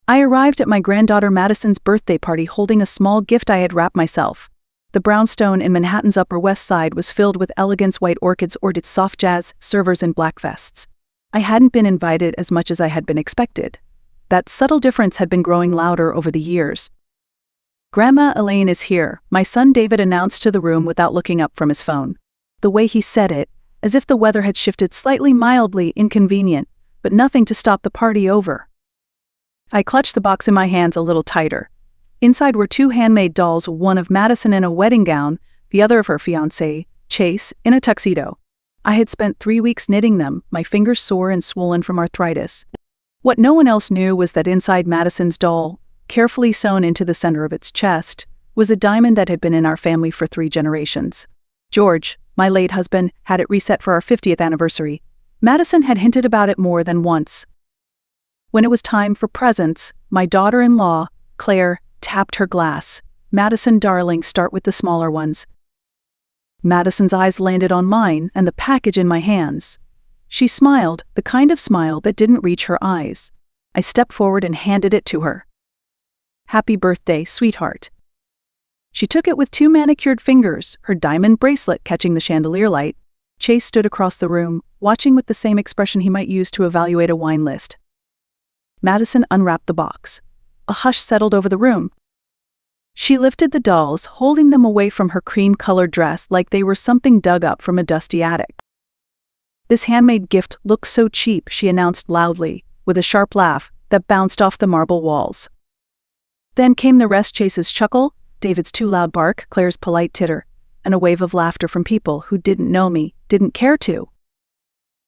I arrived at my granddaughter Madison's birthday party holding a small gift I had wrapped myself. The brownstone in Manhattan's Upper West Side was filled with elegant white orchids or its soft jazz servers in black vests. I hadn't been invited as much as I had been expected. That subtle difference had been growing louder over the years. "Grandma Elaine is here," my son David announced to the room without looking up from his phone. The way he said it, as if the weather had shifted slightly mildly inconvenient, but nothing to stop the party over. I clutched the box in my hands a little tighter. Inside were two handmade dolls, one of Madison in a wedding gown, the other of her fiancé, Chase, in a tuxedo. I had spent 3 weeks knitting them, my fingers sore and swollen from arthritis. What no one else knew was that inside Madison's doll, carefully sewn into the center of its chest, was a diamond that had been in our family for 3 generations. George, my late husband, had it reset for our 50th anniversary. Madison had hinted about it more than once. When it was time for presents, my daughter-in-law, Claire, tapped her glass. "Madison, darling, start with the smaller ones." Madison's eyes landed on mine and the package in my hands. She smiled, the kind of smile that didn't reach her eyes. I stepped forward and handed it to her. "Happy birthday, sweetheart." She took it with 2 manicured fingers, her diamond bracelet catching the chandelier light. Chase stood across the room, watching with the same expression he might use to evaluate a wine list. Madison unwrapped the box. A hush settled over the room. She lifted the dolls, holding them away from her cream-colored dress like they were something dug up from a dusty attic. "This handmade gift looks so cheap," she announced loudly, with a sharp laugh that bounced off the marble walls. Then came the rest: Chase's chuckle, David's too loud bark, Claire's polite titter, and a wave of laughter from people who didn't know me, didn't care to.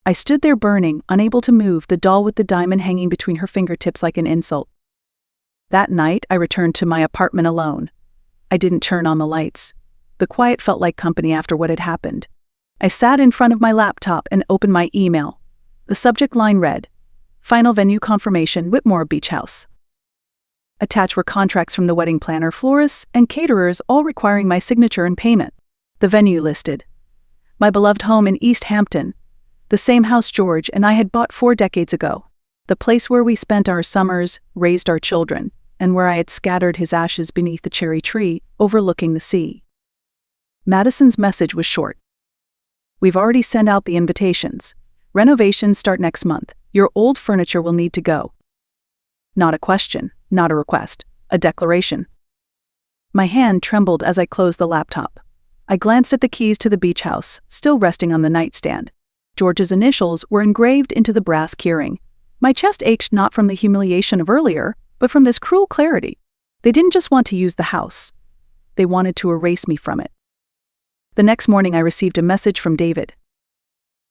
I stood there burning, unable to move, the doll with the diamond hanging between her fingertips like an insult. That night, I returned to my apartment alone. I didn't turn on the lights. The quiet felt like company after what had happened. I sat in front of my laptop and opened my email. The subject line read, "Final venue confirmation, Whitmore Beach House." Attached were contracts from the wedding planner, florists, and caterers, all requiring my signature and payment. The venue listed: my beloved home in East Hampton, the same house George and I had bought 4 decades ago, the place where we spent our summers, raised our children, and where I had scattered his ashes beneath the cherry tree, overlooking the sea. Madison's message was short. "We've already sent out the invitations. Renovations start next month. Your old furniture will need to go." Not a question, not a request, a declaration. My hand trembled as I closed the laptop. I glanced at the keys to the beach house, still resting on the nightstand. George's initials were engraved into the brass keyring. My chest ached not from the humiliation of earlier, but from this cruel clarity. They didn't just want to use the house. They wanted to erase me from it. The next morning I received a message from David.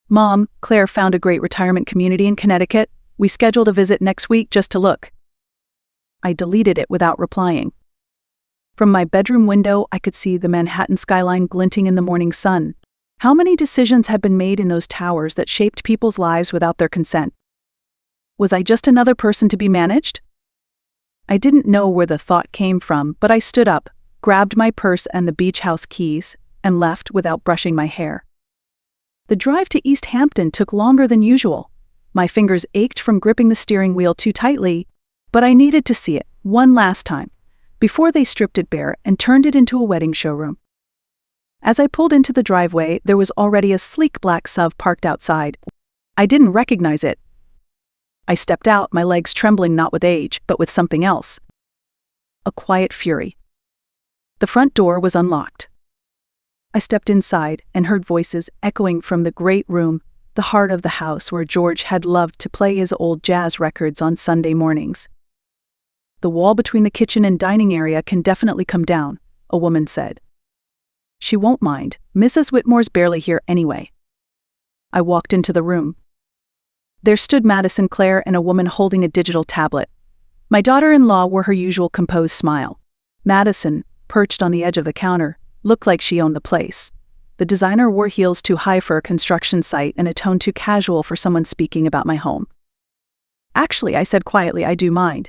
"Mom, Claire found a great retirement community in Connecticut. We scheduled a visit next week just to look." I deleted it without replying. From my bedroom window, I could see the Manhattan skyline glinting in the morning sun. How many decisions had been made in those towers that shaped people's lives without their consent? Was I just another person to be managed? I didn't know where the thought came from, but I stood up, grabbed my purse and the beach house keys, and left without brushing my hair. The drive to East Hampton took longer than usual. My fingers ached from gripping the steering wheel too tightly, but I needed to see it, one last time, before they stripped it bare and turned it into a wedding showroom. As I pulled into the driveway, there was already a sleek black SUV parked outside. I didn't recognize it. I stepped out, my legs trembling not with age, but with something else. A quiet fury. The front door was unlocked. I stepped inside and heard voices echoing from the great room, the heart of the house where George had loved to play his old jazz records on Sunday mornings. "The wall between the kitchen and dining area can definitely come down," a woman said. "She won't mind. Mrs. Whitmore's barely here anyway." I walked into the room. There stood Madison, Claire, and a woman holding a digital tablet. My daughter-in-law wore her usual composed smile. Madison, perched on the edge of the counter, looked like she owned the place. The designer wore heels too high for a construction site and a tone too casual for someone speaking about my home. "Actually," I said quietly, "I do mind."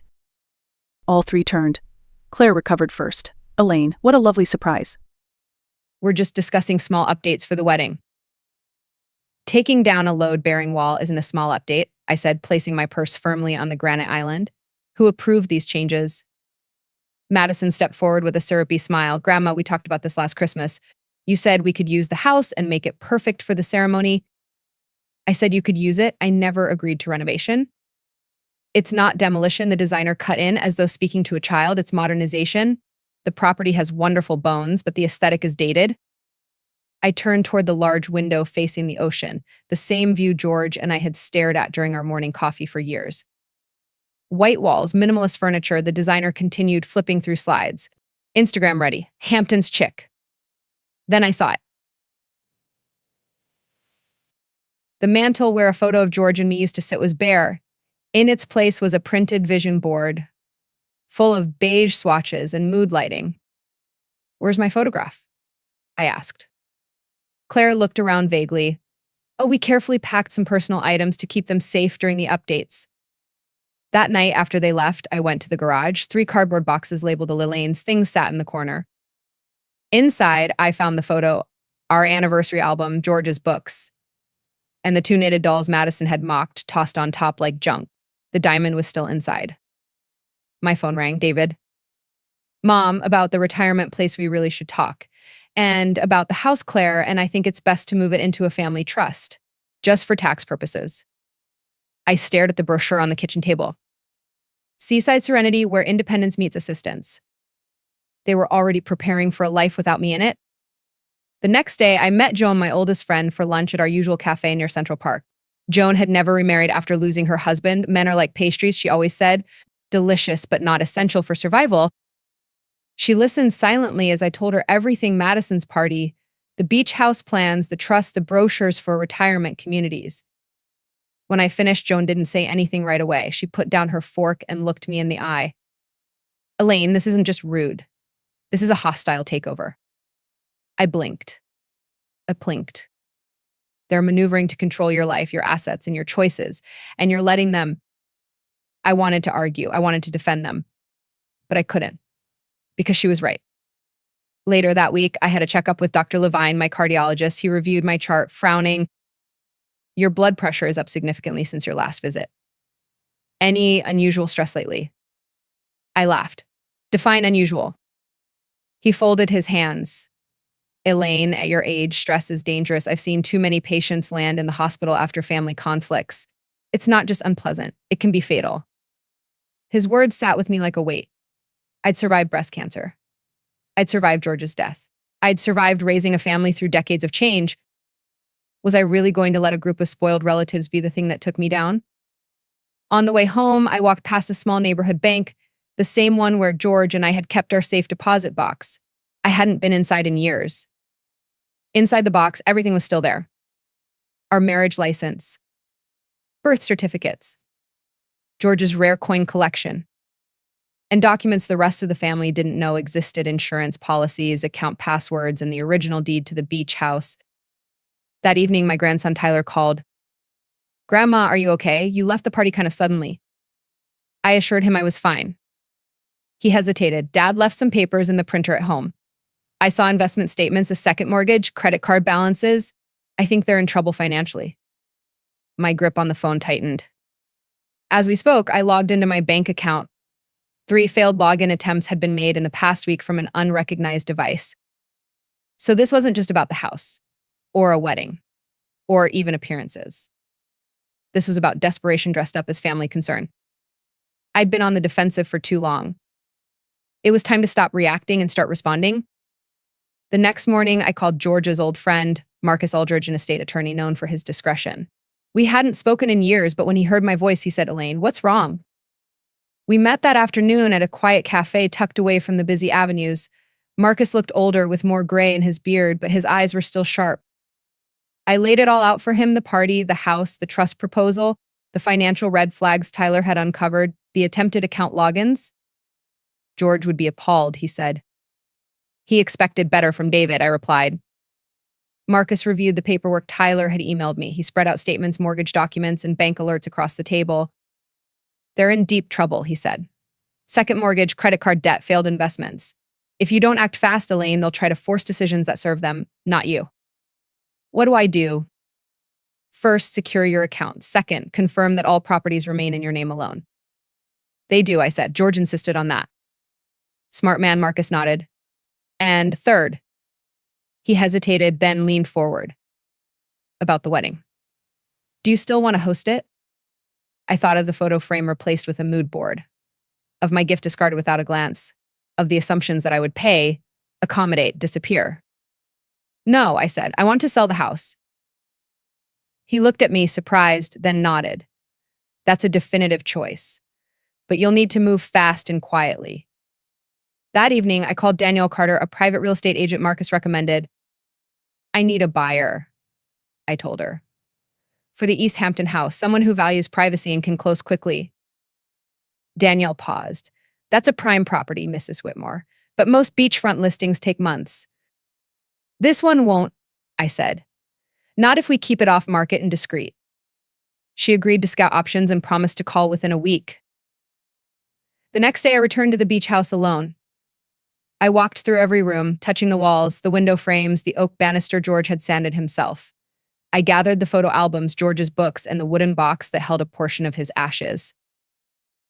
All 3 turned. Claire recovered first. "Elaine, what a lovely surprise." "We're just discussing small updates for the wedding." "Taking down a load-bearing wall isn't a small update," I said, placing my purse firmly on the granite island. Who approved these changes? Madison stepped forward with a syrupy smile. Grandma, we talked about this last Christmas. You said we could use the house and make it perfect for the ceremony. I said you could use it. I never agreed to renovation. It's not demolition, the designer cut in as though speaking to a child. It's modernization. The property has wonderful bones, but the aesthetic is dated. I turned toward the large window facing the ocean, the same view George and I had stared at during our morning coffee for years. White walls, minimalist furniture, the designer continued flipping through slides. Instagram ready, Hampton's chick. Then I saw it. The mantle where a photo of George and me used to sit was bare. In its place was a printed vision board, full of beige swatches and mood lighting. Where's my photograph? I asked. Claire looked around vaguely. Oh, we carefully packed some personal items to keep them safe during the updates. That night after they left, I went to the garage. 3 cardboard boxes labeled Elaine's things sat in the corner. Inside, I found the photo, our anniversary album, George's books, and the 2 knitted dolls Madison had mocked, tossed on top like junk. The diamond was still inside. My phone rang. David. Mom, about the retirement place we really should talk. And about the house, Claire, and I think it's best to move it into a family trust, just for tax purposes. I stared at the brochure on the kitchen table. Seaside Serenity, where independence meets assistance. They were already preparing for a life without me in it. The next day, I met Joan, my oldest friend, for lunch at our usual cafe near Central Park. Joan had never remarried after losing her husband. Men are like pastries, she always said, delicious but not essential for survival. She listened silently as I told her everything: Madison's party, the beach house plans, the trust, the brochures for retirement communities. When I finished, Joan didn't say anything right away. She put down her fork and looked me in the eye. Elaine, this isn't just rude. This is a hostile takeover. I blinked. I plinked. They're maneuvering to control your life, your assets, and your choices, and you're letting them. I wanted to argue. I wanted to defend them, but I couldn't because she was right. Later that week, I had a checkup with Dr. Levine, my cardiologist. He reviewed my chart, frowning. Your blood pressure is up significantly since your last visit. Any unusual stress lately? I laughed. Define unusual. He folded his hands. Elaine, at your age, stress is dangerous. I've seen too many patients land in the hospital after family conflicts. It's not just unpleasant, it can be fatal. His words sat with me like a weight. I'd survived breast cancer. I'd survived George's death. I'd survived raising a family through decades of change. Was I really going to let a group of spoiled relatives be the thing that took me down? On the way home, I walked past a small neighborhood bank, the same one where George and I had kept our safe deposit box. I hadn't been inside in years. Inside the box, everything was still there. Our marriage license, birth certificates, George's rare coin collection, and documents the rest of the family didn't know existed: insurance policies, account passwords, and the original deed to the beach house. That evening, my grandson Tyler called. Grandma, are you okay? You left the party kind of suddenly. I assured him I was fine. He hesitated. Dad left some papers in the printer at home. I saw investment statements, a second mortgage, credit card balances. I think they're in trouble financially. My grip on the phone tightened. As we spoke, I logged into my bank account. 3 failed login attempts had been made in the past week from an unrecognized device. So this wasn't just about the house, or a wedding, or even appearances. This was about desperation dressed up as family concern. I'd been on the defensive for too long. It was time to stop reacting and start responding. The next morning, I called George's old friend, Marcus Aldridge, an estate attorney known for his discretion. We hadn't spoken in years, but when he heard my voice, he said, Elaine, what's wrong? We met that afternoon at a quiet cafe tucked away from the busy avenues. Marcus looked older with more gray in his beard, but his eyes were still sharp. I laid it all out for him: the party, the house, the trust proposal, the financial red flags Tyler had uncovered, the attempted account logins. George would be appalled, he said. He expected better from David, I replied. Marcus reviewed the paperwork Tyler had emailed me. He spread out statements, mortgage documents, and bank alerts across the table. They're in deep trouble, he said. Second mortgage, credit card debt, failed investments. If you don't act fast, Elaine, they'll try to force decisions that serve them, not you. What do I do? First, secure your account. Second, confirm that all properties remain in your name alone. They do, I said. George insisted on that. Smart man, Marcus nodded. And third, he hesitated, then leaned forward. About the wedding. Do you still want to host it? I thought of the photo frame replaced with a mood board, of my gift discarded without a glance, of the assumptions that I would pay, accommodate, disappear. No, I said, I want to sell the house. He looked at me, surprised, then nodded. That's a definitive choice, but you'll need to move fast and quietly. That evening, I called Danielle Carter, a private real estate agent Marcus recommended. I need a buyer, I told her. For the East Hampton house, someone who values privacy and can close quickly. Danielle paused. That's a prime property, Mrs. Whitmore, but most beachfront listings take months. This one won't, I said. Not if we keep it off market and discreet. She agreed to scout options and promised to call within a week. The next day, I returned to the beach house alone. I walked through every room, touching the walls, the window frames, the oak banister George had sanded himself. I gathered the photo albums, George's books, and the wooden box that held a portion of his ashes.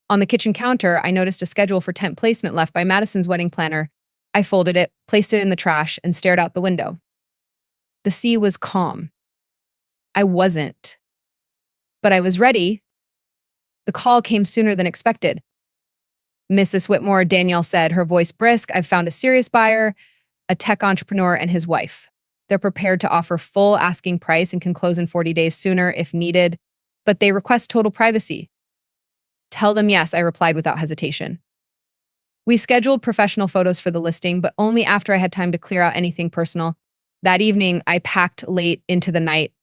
On the kitchen counter, I noticed a schedule for tent placement left by Madison's wedding planner. I folded it, placed it in the trash, and stared out the window. The sea was calm. I wasn't. But I was ready. The call came sooner than expected. Mrs. Whitmore, Danielle said, her voice brisk, I've found a serious buyer, a tech entrepreneur and his wife. They're prepared to offer full asking price and can close in 40 days sooner if needed, but they request total privacy. Tell them yes, I replied without hesitation. We scheduled professional photos for the listing, but only after I had time to clear out anything personal. That evening, I packed late into the night.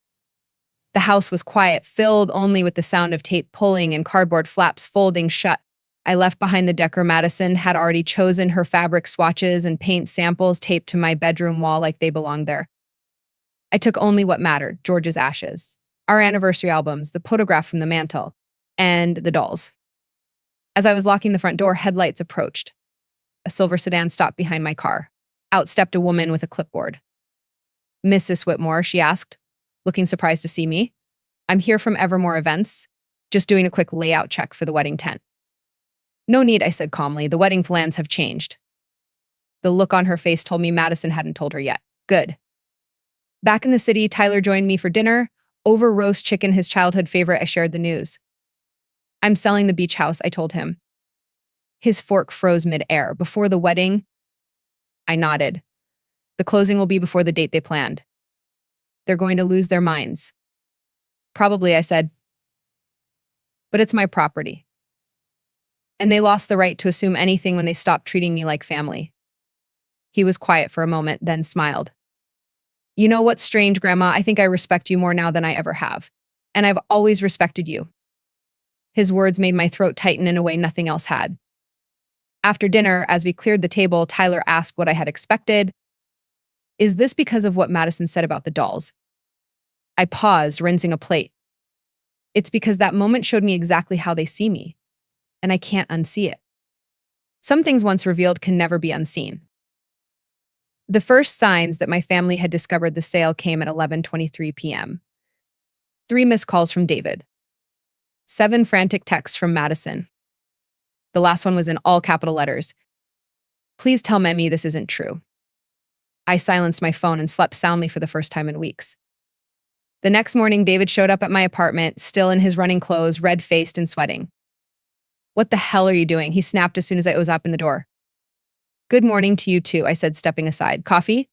The house was quiet, filled only with the sound of tape pulling and cardboard flaps folding shut. I left behind the decor Madison had already chosen her fabric swatches and paint samples taped to my bedroom wall like they belonged there. I took only what mattered, George's ashes, our anniversary albums, the photograph from the mantel, and the dolls. As I was locking the front door, headlights approached. A silver sedan stopped behind my car. Out stepped a woman with a clipboard. Mrs. Whitmore, she asked, looking surprised to see me. I'm here from Evermore Events, just doing a quick layout check for the wedding tent. No need, I said calmly. The wedding plans have changed. The look on her face told me Madison hadn't told her yet. Good. Back in the city, Tyler joined me for dinner. Over roast chicken, his childhood favorite, I shared the news. I'm selling the beach house, I told him. His fork froze mid-air. Before the wedding, I nodded. The closing will be before the date they planned. They're going to lose their minds. Probably, I said. But it's my property. And they lost the right to assume anything when they stopped treating me like family. He was quiet for a moment, then smiled. You know what's strange, Grandma? I think I respect you more now than I ever have. And I've always respected you. His words made my throat tighten in a way nothing else had. After dinner, as we cleared the table, Tyler asked what I had expected. Is this because of what Madison said about the dolls? I paused, rinsing a plate. It's because that moment showed me exactly how they see me, and I can't unsee it. Some things once revealed can never be unseen. The first signs that my family had discovered the sale came at 11:23 p.m. 3 missed calls from David. 7 frantic texts from Madison. The last one was in all capital letters. Please tell Memmy this isn't true. I silenced my phone and slept soundly for the first time in weeks. The next morning, David showed up at my apartment, still in his running clothes, red-faced and sweating. What the hell are you doing? He snapped as soon as I was up in the door. Good morning to you too, I said, stepping aside. Coffee?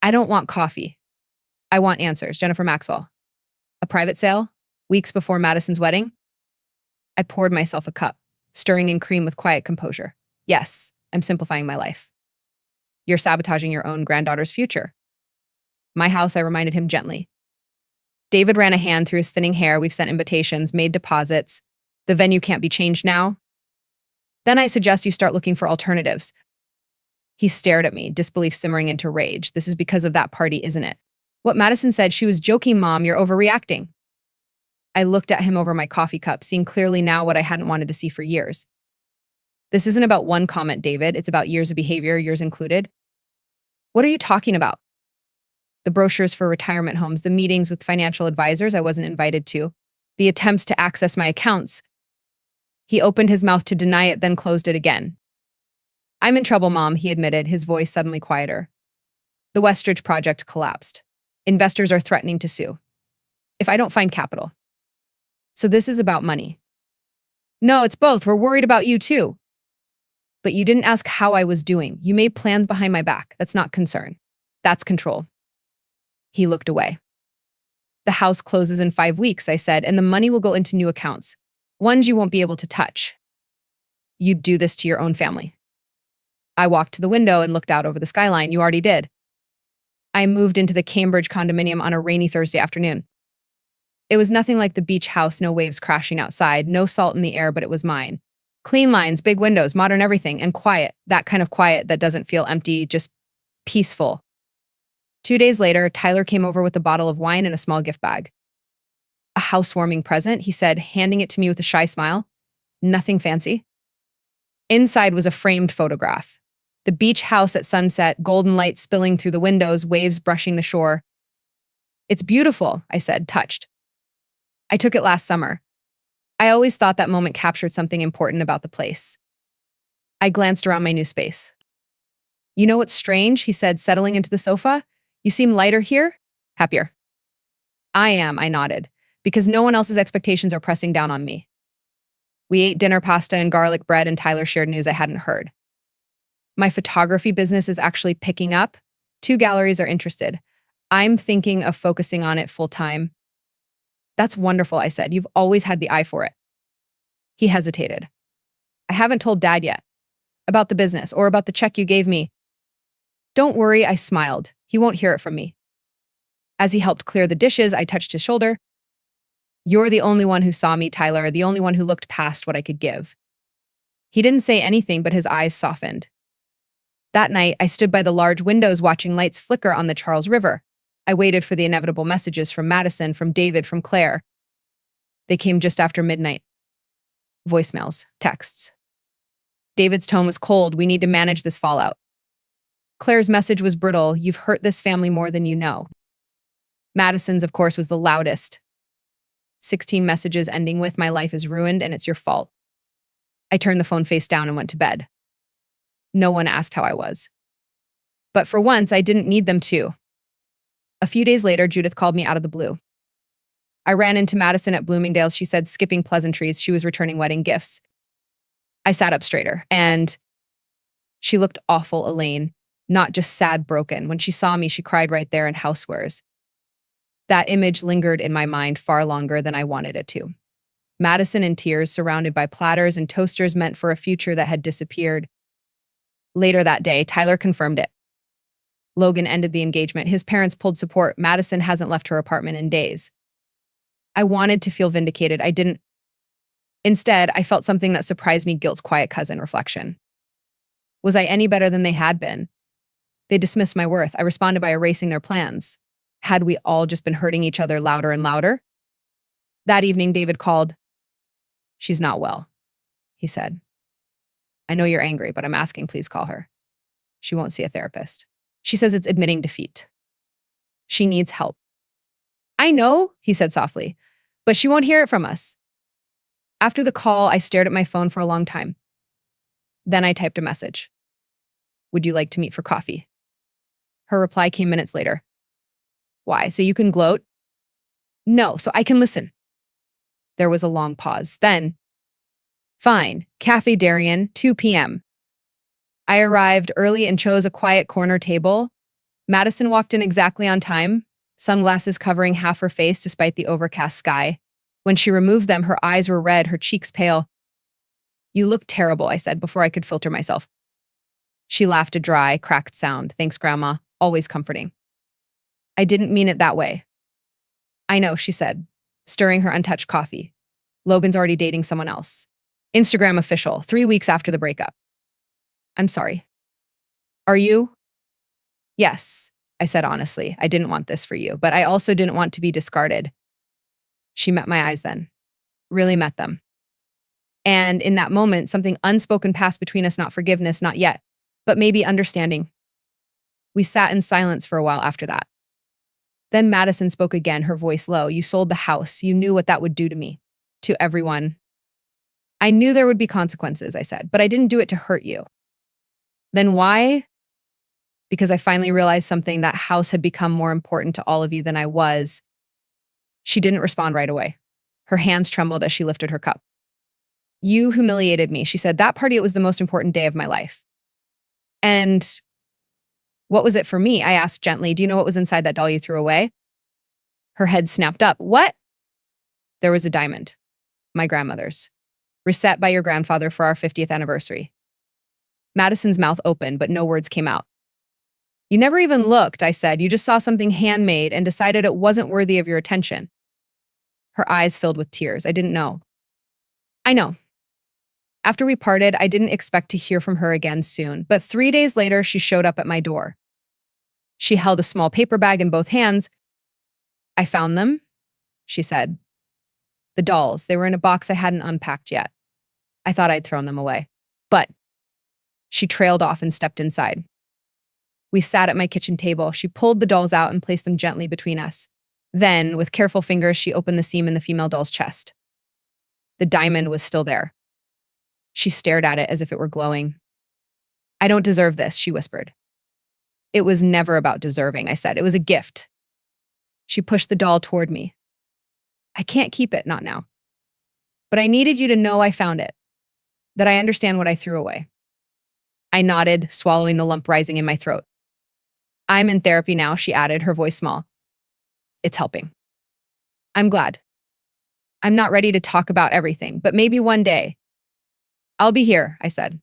I don't want coffee. I want answers, Jennifer Maxwell. A private sale? Weeks before Madison's wedding? I poured myself a cup, stirring in cream with quiet composure. Yes, I'm simplifying my life. You're sabotaging your own granddaughter's future. My house, I reminded him gently. David ran a hand through his thinning hair. We've sent invitations, made deposits. The venue can't be changed now. Then I suggest you start looking for alternatives. He stared at me, disbelief simmering into rage. This is because of that party, isn't it? What Madison said, she was joking, Mom, you're overreacting. I looked at him over my coffee cup, seeing clearly now what I hadn't wanted to see for years. This isn't about one comment, David. It's about years of behavior, yours included. What are you talking about? The brochures for retirement homes, the meetings with financial advisors I wasn't invited to, the attempts to access my accounts. He opened his mouth to deny it, then closed it again. I'm in trouble, Mom, he admitted, his voice suddenly quieter. The Westridge project collapsed. Investors are threatening to sue. If I don't find capital. So this is about money. No, it's both. We're worried about you too. But you didn't ask how I was doing. You made plans behind my back. That's not concern. That's control. He looked away. The house closes in 5 weeks, I said, and the money will go into new accounts. Ones you won't be able to touch. You'd do this to your own family. I walked to the window and looked out over the skyline. You already did. I moved into the Cambridge condominium on a rainy Thursday afternoon. It was nothing like the beach house, no waves crashing outside, no salt in the air, but it was mine. Clean lines, big windows, modern everything, and quiet. That kind of quiet that doesn't feel empty, just peaceful. 2 days later, Tyler came over with a bottle of wine and a small gift bag. A housewarming present, he said, handing it to me with a shy smile. Nothing fancy. Inside was a framed photograph. The beach house at sunset, golden light spilling through the windows, waves brushing the shore. It's beautiful, I said, touched. I took it last summer. I always thought that moment captured something important about the place. I glanced around my new space. You know what's strange, he said, settling into the sofa. You seem lighter here? Happier. I am, I nodded, because no one else's expectations are pressing down on me. We ate dinner, pasta, and garlic bread, and Tyler shared news I hadn't heard. My photography business is actually picking up. 2 galleries are interested. I'm thinking of focusing on it full-time. That's wonderful, I said. You've always had the eye for it. He hesitated. I haven't told Dad yet. About the business, or about the check you gave me. Don't worry, I smiled. He won't hear it from me. As he helped clear the dishes, I touched his shoulder. You're the only one who saw me, Tyler, the only one who looked past what I could give. He didn't say anything, but his eyes softened. That night, I stood by the large windows watching lights flicker on the Charles River. I waited for the inevitable messages from Madison, from David, from Claire. They came just after midnight. Voicemails, texts. David's tone was cold. We need to manage this fallout. Claire's message was brittle. You've hurt this family more than you know. Madison's, of course, was the loudest. 16 messages ending with, my life is ruined and it's your fault. I turned the phone face down and went to bed. No one asked how I was. But for once, I didn't need them to. A few days later, Judith called me out of the blue. I ran into Madison at Bloomingdale's, she said, skipping pleasantries. She was returning wedding gifts. I sat up straighter, and she looked awful, Elaine, not just sad, broken. When she saw me, she cried right there in housewares. That image lingered in my mind far longer than I wanted it to. Madison in tears, surrounded by platters and toasters meant for a future that had disappeared. Later that day, Tyler confirmed it. Logan ended the engagement. His parents pulled support. Madison hasn't left her apartment in days. I wanted to feel vindicated. I didn't. Instead, I felt something that surprised me, guilt's quiet cousin, reflection. Was I any better than they had been? They dismissed my worth. I responded by erasing their plans. Had we all just been hurting each other louder and louder? That evening, David called. She's not well, he said. I know you're angry, but I'm asking, please call her. She won't see a therapist. She says it's admitting defeat. She needs help. I know, he said softly, but she won't hear it from us. After the call, I stared at my phone for a long time. Then I typed a message. Would you like to meet for coffee? Her reply came minutes later. Why, so you can gloat? No, so I can listen. There was a long pause. Then, fine, Cafe Darien, 2 p.m. I arrived early and chose a quiet corner table. Madison walked in exactly on time, sunglasses covering half her face despite the overcast sky. When she removed them, her eyes were red, her cheeks pale. You look terrible, I said before I could filter myself. She laughed a dry, cracked sound. Thanks, Grandma. Always comforting. I didn't mean it that way. I know, she said, stirring her untouched coffee. Logan's already dating someone else. Instagram official, 3 weeks after the breakup. I'm sorry. Are you? Yes, I said honestly. I didn't want this for you, but I also didn't want to be discarded. She met my eyes then. Really met them. And in that moment, something unspoken passed between us, not forgiveness, not yet, but maybe understanding. We sat in silence for a while after that. Then Madison spoke again, her voice low. You sold the house. You knew what that would do to me, to everyone. I knew there would be consequences, I said, but I didn't do it to hurt you. Then why? Because I finally realized something, that house had become more important to all of you than I was. She didn't respond right away. Her hands trembled as she lifted her cup. You humiliated me, she said. That party, it was the most important day of my life. And what was it for me? I asked gently. Do you know what was inside that doll you threw away? Her head snapped up. What? There was a diamond. My grandmother's. Reset by your grandfather for our 50th anniversary. Madison's mouth opened, but no words came out. You never even looked, I said. You just saw something handmade and decided it wasn't worthy of your attention. Her eyes filled with tears. I didn't know. I know. After we parted, I didn't expect to hear from her again soon, but 3 days later, she showed up at my door. She held a small paper bag in both hands. I found them, she said. The dolls, they were in a box I hadn't unpacked yet. I thought I'd thrown them away. But she trailed off and stepped inside. We sat at my kitchen table. She pulled the dolls out and placed them gently between us. Then, with careful fingers, she opened the seam in the female doll's chest. The diamond was still there. She stared at it as if it were glowing. I don't deserve this, she whispered. It was never about deserving, I said. It was a gift. She pushed the doll toward me. I can't keep it, not now. But I needed you to know I found it, that I understand what I threw away. I nodded, swallowing the lump rising in my throat. I'm in therapy now, she added, her voice small. It's helping. I'm glad. I'm not ready to talk about everything, but maybe one day. I'll be here, I said.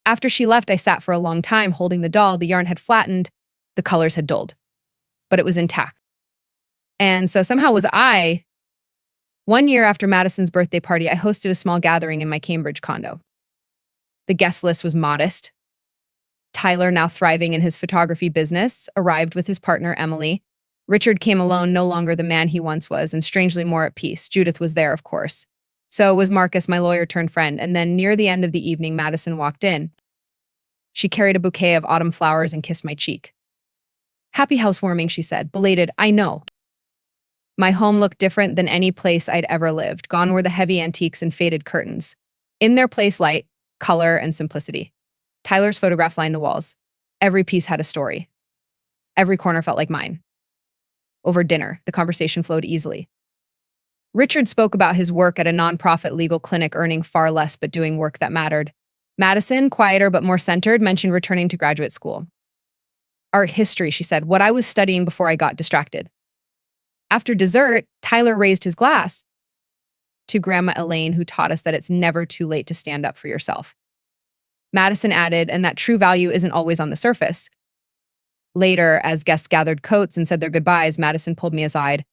After she left, I sat for a long time holding the doll. The yarn had flattened, the colors had dulled, but it was intact. And so somehow was I. 1 year after Madison's birthday party, I hosted a small gathering in my Cambridge condo. The guest list was modest. Tyler, now thriving in his photography business, arrived with his partner, Emily. Richard came alone, no longer the man he once was, and strangely more at peace. Judith was there, of course. So was Marcus, my lawyer-turned-friend. And then near the end of the evening, Madison walked in. She carried a bouquet of autumn flowers and kissed my cheek. Happy housewarming, she said. Belated, I know. My home looked different than any place I'd ever lived. Gone were the heavy antiques and faded curtains. In their place, light, color, and simplicity. Tyler's photographs lined the walls. Every piece had a story. Every corner felt like mine. Over dinner, the conversation flowed easily. Richard spoke about his work at a nonprofit legal clinic, earning far less but doing work that mattered. Madison, quieter but more centered, mentioned returning to graduate school. Art history, she said, what I was studying before I got distracted. After dessert, Tyler raised his glass to Grandma Elaine, who taught us that it's never too late to stand up for yourself. Madison added, and that true value isn't always on the surface. Later, as guests gathered coats and said their goodbyes, Madison pulled me aside.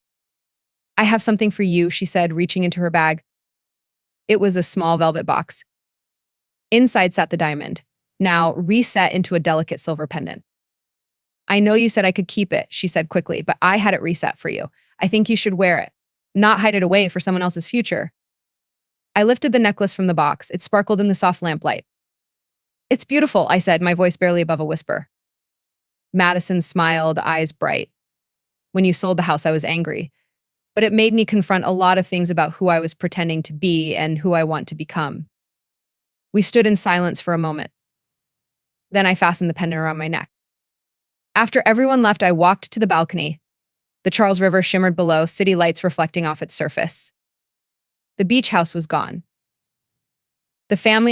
I have something for you, she said, reaching into her bag. It was a small velvet box. Inside sat the diamond, now reset into a delicate silver pendant. I know you said I could keep it, she said quickly, but I had it reset for you. I think you should wear it, not hide it away for someone else's future. I lifted the necklace from the box. It sparkled in the soft lamplight. It's beautiful, I said, my voice barely above a whisper. Madison smiled, eyes bright. When you sold the house, I was angry, but it made me confront a lot of things about who I was pretending to be and who I want to become. We stood in silence for a moment. Then I fastened the pendant around my neck. After everyone left, I walked to the balcony. The Charles River shimmered below, city lights reflecting off its surface. The beach house was gone. The family